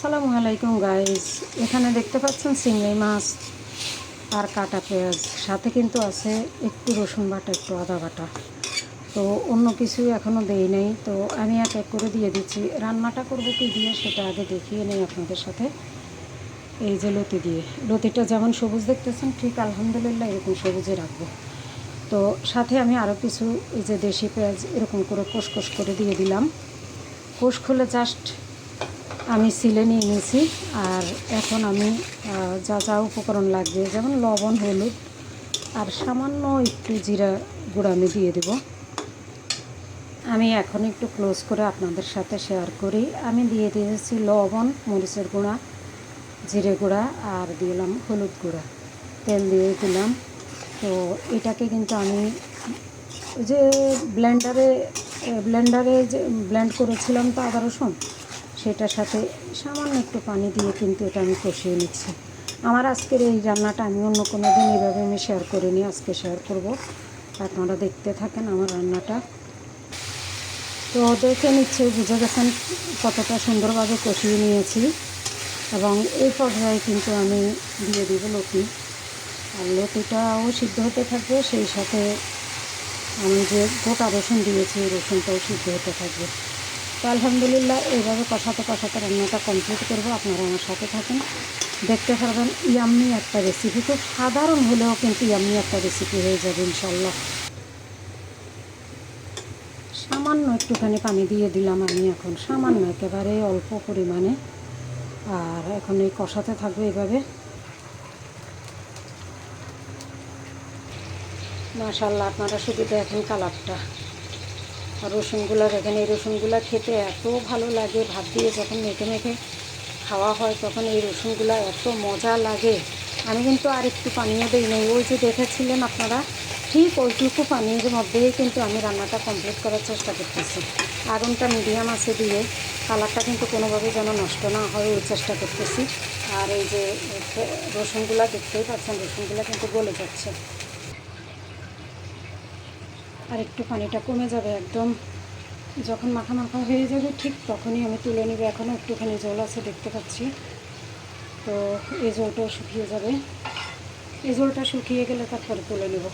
আসসালামু আলাইকুম গাইস। এখানে দেখতে পাচ্ছেন চিংড়ি মাছ আর কাটা পেঁয়াজ, সাথে কিন্তু আছে একটু রসুন বাটা, একটু আদা বাটা। তো অন্য কিছুই এখনও দেই নাই, তো আমি এক এক করে দিয়ে দিচ্ছি। রান্নাটা করব কি দিয়ে সেটা আগে দেখিয়ে নেই আপনাদের সাথে। এই যে লতি দিয়ে, লতিটা যেমন সবুজ দেখতেছেন ঠিক আলহামদুলিল্লাহ এরকম সবুজে রাখবো। তো সাথে আমি আরও কিছু এই যে দেশি পেঁয়াজ এরকম করে কোষ করে দিয়ে দিলাম। কোষ খুলে জাস্ট আমি সিলে নিয়ে নিয়েছি। আর এখন আমি যা যা উপকরণ লাগবে, যেমন লবণ, হলুদ আর সামান্য একটু জিরা গুঁড়া আমি দিয়ে দেব। আমি এখন একটু ক্লোজ করে আপনাদের সাথে শেয়ার করি। আমি দিয়ে দিয়েছি লবণ, মরিচের গুঁড়া, জিরে গুঁড়া আর দিলাম হলুদ গুঁড়া, তেল দিয়ে দিলাম। তো এটাকে কিন্তু আমি ওই যে ব্লেন্ডারে যে ব্লেন্ড করেছিলাম তো আদা রসুন, সেটার সাথে সামান্য একটু পানি দিয়ে কিন্তু এটা আমি কষিয়ে নিচ্ছি। আমার আজকের এই রান্নাটা আমি অন্য কোনো দিন এইভাবে আমি শেয়ার করিনি, আজকে শেয়ার করব। আপনারা দেখতে থাকেন আমার রান্নাটা। তো দেখে নিশ্চয়ই বুঝে গেছেন কতটা সুন্দরভাবে কষিয়ে নিয়েছি। এবং এই পর্যায়ে কিন্তু আমি দিয়ে দিব লতি, আর লতিটাও সিদ্ধ হতে থাকবে, সেই সাথে আমি যে গোটা রসুন দিয়েছি রসুনটাও সিদ্ধ হতে থাকবে। তো আলহামদুলিল্লাহ এইভাবে কষাতে রান্নাটা কমপ্লিট করব। আপনারা আমার সাথে থাকেন, দেখতে পারবেন। ইয়াম্মি একটা রেসিপি, খুব সাধারণ হলেও কিন্তু ইয়াম্মি একটা রেসিপি হয়ে যাবে ইনশাল্লাহ। সামান্য একটুখানি পানি দিয়ে দিলাম আমি এখন, সামান্য একেবারে অল্প পরিমাণে। আর এখন এই কষাতে থাকবে এইভাবে। মাশাআল্লাহ, আপনারা শুধু দেখেন কালারটা, রসুনগুলা দেখেন। এই রসুনগুলা খেতে এত ভালো লাগে, ভাত দিয়ে যখন মেখে মেখে খাওয়া হয় তখন এই রসুনগুলা এত মজা লাগে। আমি কিন্তু আর একটু পানিও দিই নাই, ওই যে দেখেছিলেন আপনারা, ঠিক ওইটুকু পানির মধ্যেই কিন্তু আমি রান্নাটা কমপ্লিট করার চেষ্টা করতেছি। আগুনটা মিডিয়াম আছে দিয়ে, কালারটা কিন্তু কোনোভাবেই যেন নষ্ট না হয় ওই চেষ্টা করতেছি। আর এই যে রসুনগুলা দেখতেই পাচ্ছেন, রসুনগুলা কিন্তু গলে যাচ্ছে। আর একটু পানিটা কমে যাবে, একদম যখন মাখা মাখা হয়ে যাবে ঠিক তখনই আমি তুলে নেব। এখনও একটুখানি জল আছে দেখতে পাচ্ছি, তো এই জলটাও শুকিয়ে যাবে। এই জলটা শুকিয়ে গেলে তারপরে তুলে নেব।